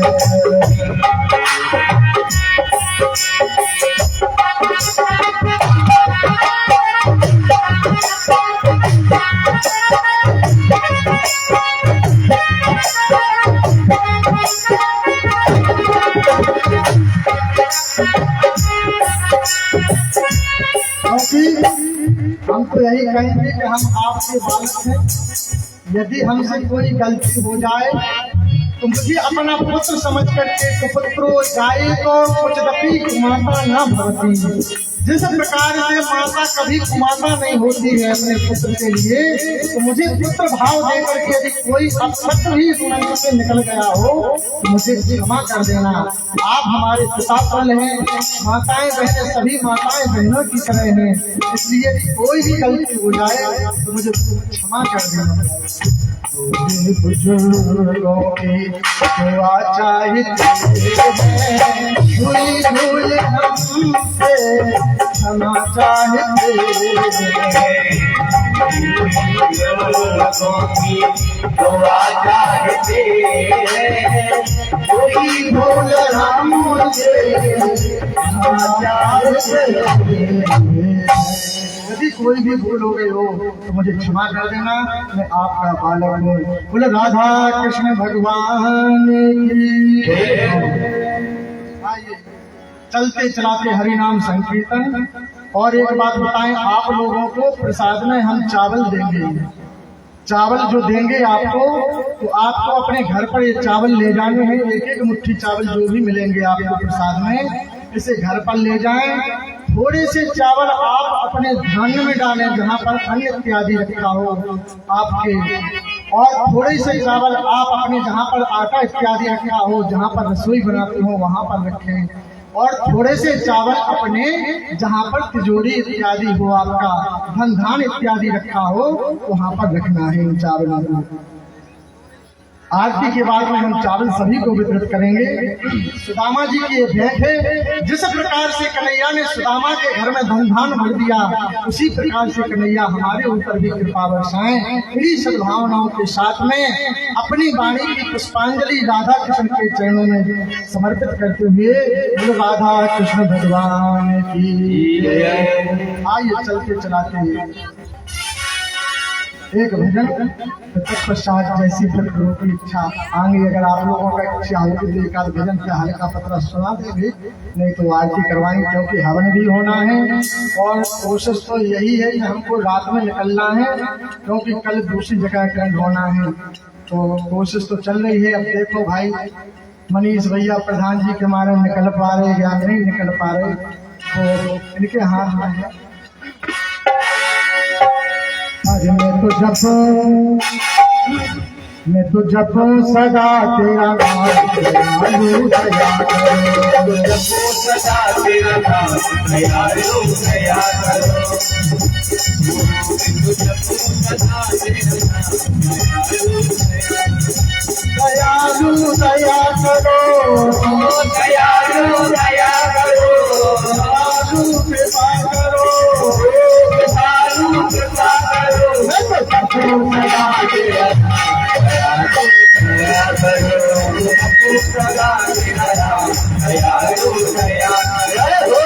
यही कहेंगे कि हम आपके बालक हैं। यदि हमसे कोई गलती हो जाए तो मुझे अपना पुत्र समझ करके सुपुत्रो जाए तो कुछ माता न भवती। जिस प्रकार से माता कभी कुमाता नहीं होती है अपने पुत्र के लिए, तो मुझे पुत्र भाव देकर के यदि कोई अपशब्द भी सुनाई से निकल गया हो तो मुझे क्षमा कर देना। आप हमारे पिता फल हैं, माताएं बहनें सभी माताएं बहनों की तरह हैं, इसलिए यदि कोई भी गलती हो जाए तो मुझे क्षमा कर देना। बुजुर्गों की दुआ चाहते हैं, भूल भूल हमसे क्षमा चाहते हैं। लोगों की दुआ चाहते हैं, कोई भूल हमसे क्षमा चाहते हैं। यदि कोई भी भूल हो गई हो तो मुझे क्षमा कर देना, मैं आपका बालक हूँ। बोले राधा कृष्ण भगवान की। आइए चलते चलाते हरि नाम संकीर्तन। और एक बात बताएं, आप लोगों को प्रसाद में हम चावल देंगे। चावल जो देंगे आपको, तो आपको अपने घर पर ये चावल ले जाने हैं। एक एक मुट्ठी चावल जो भी मिलेंगे आपको प्रसाद में, इसे घर पर ले जाएं। थोड़े से चावल आप अपने धान्य में डालें जहाँ पर अन्न इत्यादि रखा हो आपके, और थोड़े से चावल आप अपने जहाँ पर आटा इत्यादि रखा हो, जहाँ पर रसोई बनाते हो वहाँ पर रखें। और थोड़े से चावल अपने जहाँ पर तिजोरी इत्यादि हो, आपका धन धान इत्यादि रखा हो, वहाँ पर रखना है इन चावलों को। आरती के बाद में हम चावल सभी को वितरित करेंगे। सुदामा जी की ये भेंट है। जिस प्रकार से कन्हैया ने सुदामा के घर में धन धान भर दिया, उसी प्रकार से कन्हैया हमारे ऊपर भी कृपा बरसाएं। इन्हीं सद्भावनाओं के साथ में अपनी वाणी की पुष्पांजलि राधा कृष्ण के चरणों में समर्पित करते हुए राधा कृष्ण भगवान की। आइए चलते चलाते एक भजन तत्पश्चात जैसी प्रभु की इच्छा आगे, अगर आप लोगों का इच्छा होगी तो एक आध भजन का हल्का पत्र सुना देंगे, नहीं तो आरती करवाएंगे, क्योंकि हवन भी होना है। और कोशिश तो यही है कि हमको रात में निकलना है, क्योंकि कल दूसरी जगह अटेंड होना है। तो कोशिश तो चल रही है। अब देखो भाई मनीष भैया प्रधान जी के मारे निकल पा रहे या नहीं निकल पा रहे, तो इनके हाथ में है। मैं तो जपो सदा तेरा नाम, दयालु दया करो। जपो सदा तेरा नाम, दयालु दया करो। जपो सदा तेरा नाम, दयालु दया करो। दयालु दया करो। दयालु कृपा करो। दयालु कृपा करो। मैं तो जपो सदा तेरा दया करो। जपो सदा तेरा नाम, दयालु दया करो।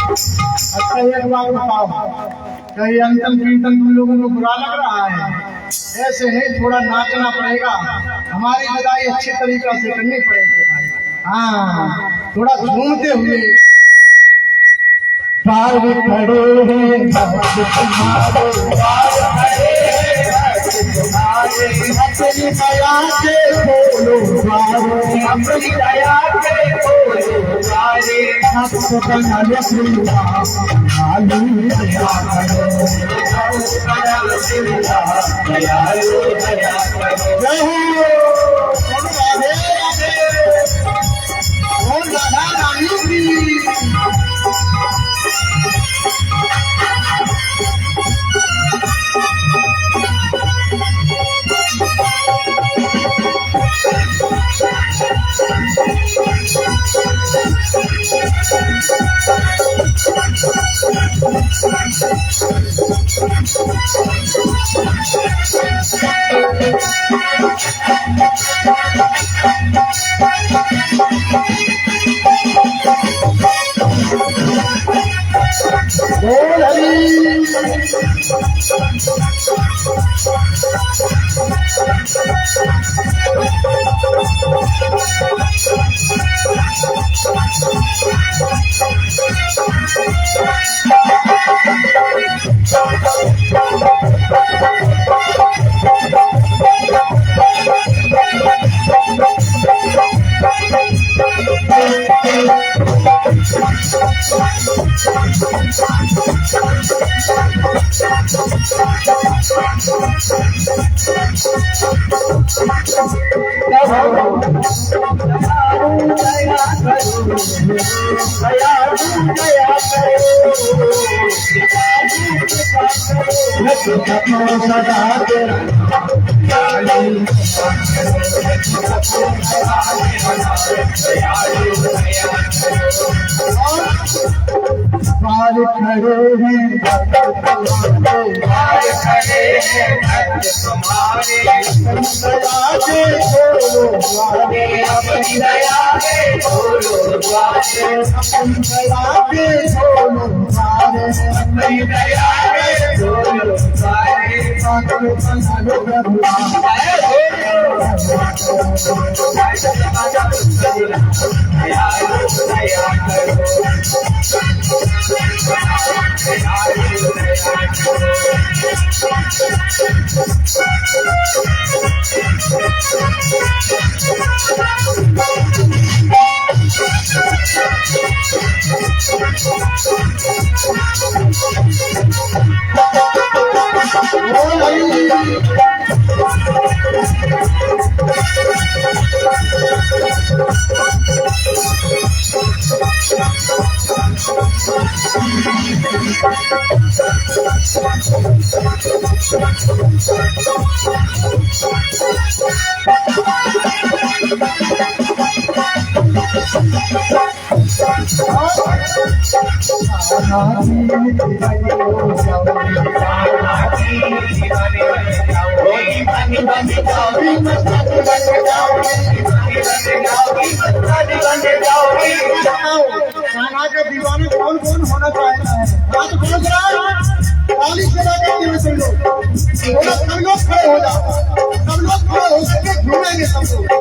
अच्छा एक बात बताओ, कहीं अंतम कीर्तन तुम लोगों को बुरा लग रहा है? ऐसे नहीं, थोड़ा नाचना पड़ेगा, हमारी विदाई अच्छी तरीका से करनी पड़ेगी भाई। हाँ, थोड़ा झूमते हुए पार खड़े हैं तुम्हारे, अपनी दया के खोलो द्वारे, अपनी दया के खोलो द्वारे, भक्त बनल श्रीरा दयालु दया करो, बनल श्रीरा दयालु दया करो। राधे राधे, और राधा रानी की बोल हरी। पार खड़े हैं दया के खोलो द्वारे, अपनी दया के खोलो द्वारे, अपनी दया के खोलो द्वारे, अपनी दया के खोलो द्वारे, भक्त बनल प्रभुआ दयालु दया करो। खाना का दीवाना कौन कौन होना चाहता है? बात पहुंच रहा है, ताली बजा के सुन लो, सब लोग खड़े हो जाओ, सब लोग खड़े हो सके घूमेंगे सब लोग।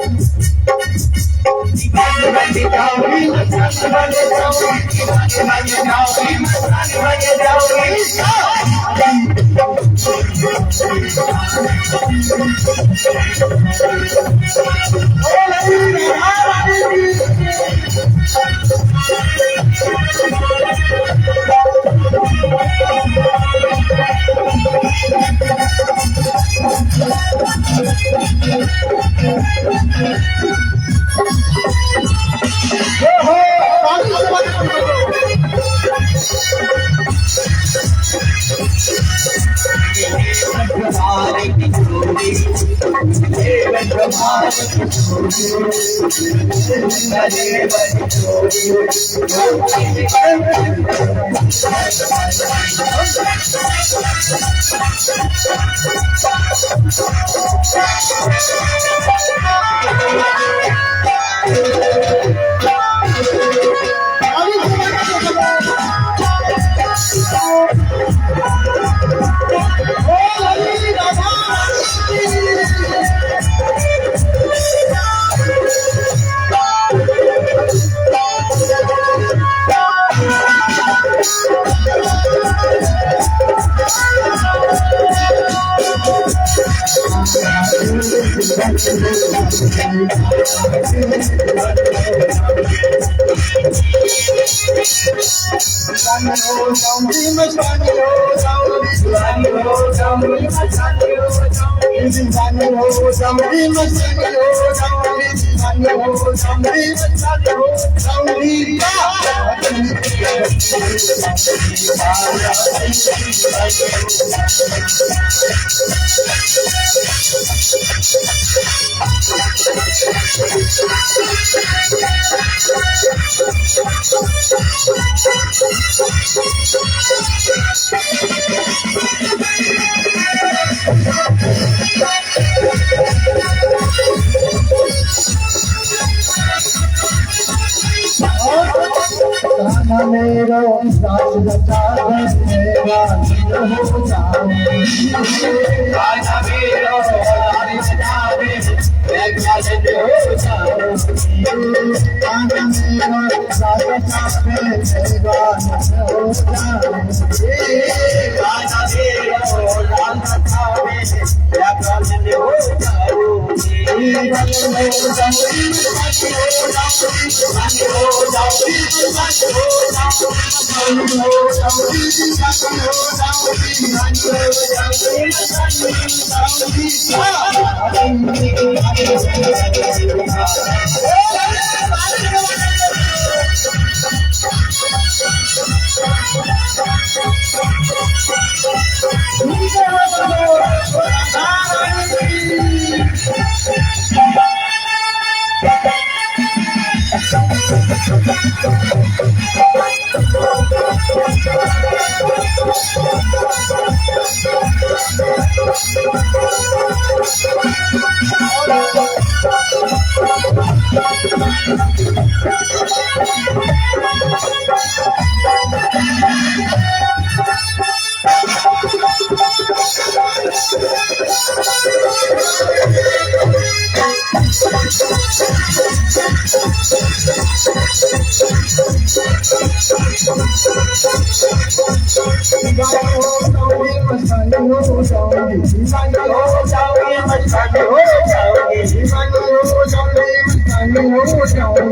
मेरो सास बचा मेरा हो जाऊं राजा मेरो रानी सजावे मैं गाने हो जाऊं राजा मेरो सास बचा मेरा हो जाऊं राजा मेरो रानी सजावे मैं गाने हो जाऊं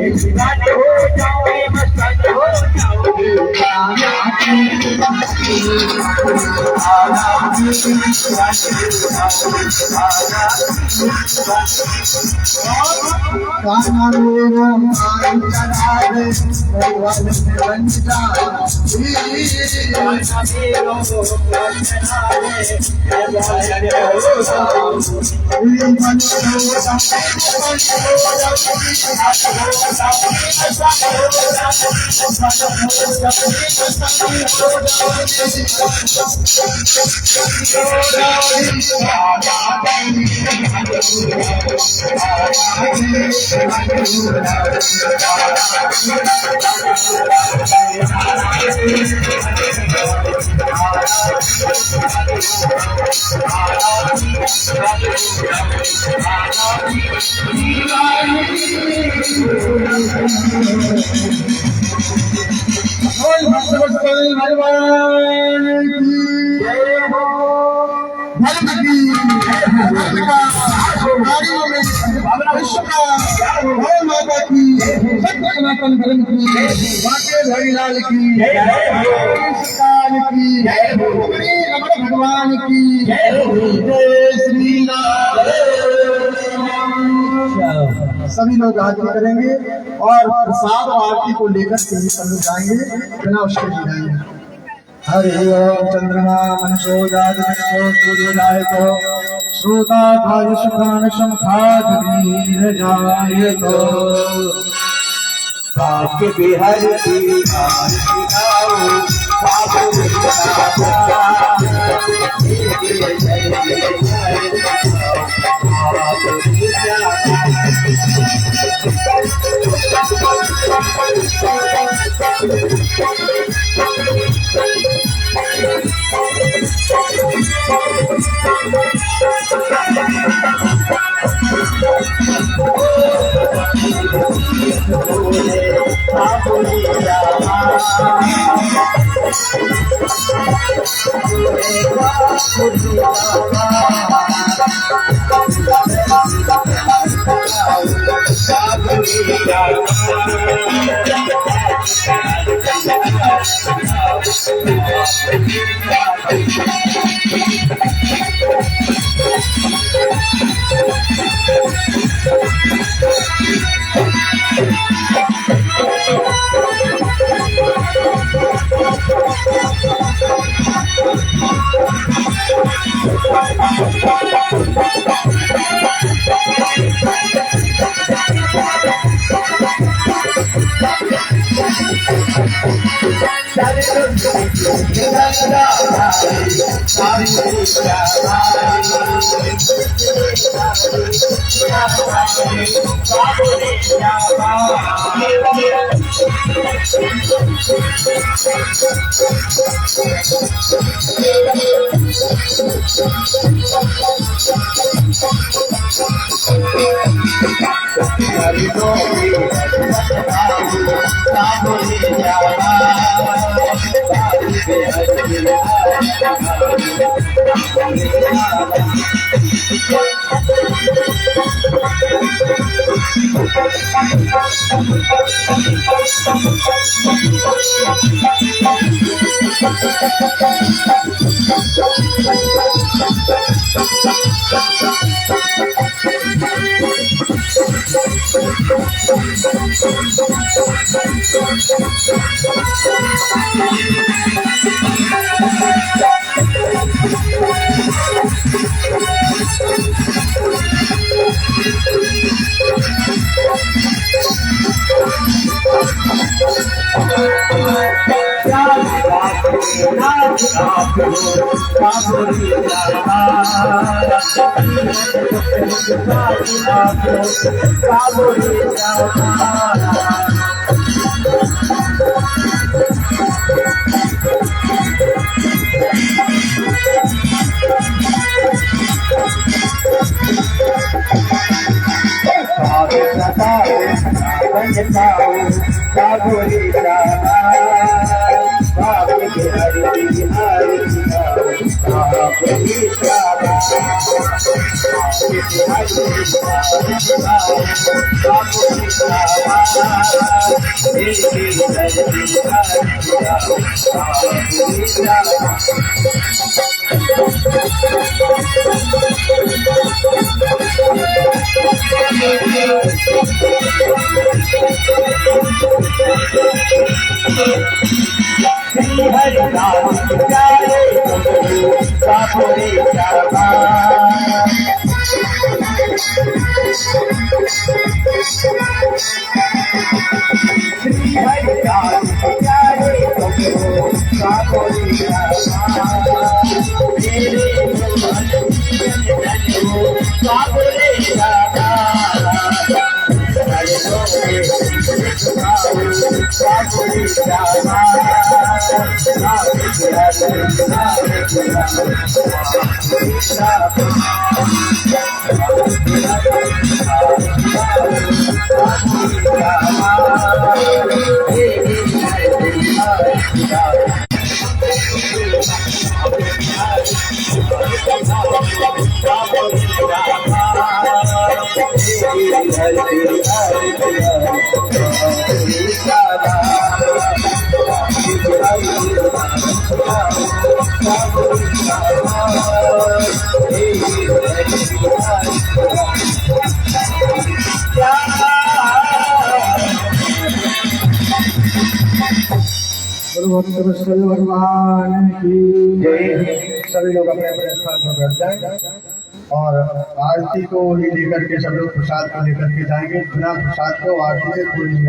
हरिलाल की सरकार की भगवान की जय श्री राम। सभी लोग आरती करेंगे और प्रसाद आरती को लेकर के ही जाएंगे बिना उसके जाएंगे। हरि ओम चंद्रमा मनसो जातमो सूर्योदय को श्रोता भाज सुखान समखाद वीर जाय को पाप बिहर की आरती गाओ पाप भगवान की जय। सभी लोग अपने अपने स्थान पर बैठ जाएं और आरती को ही लेकर के सब लोग प्रसाद को लेकर के जाएंगे। बिना प्रसाद को आरती में कोई नहीं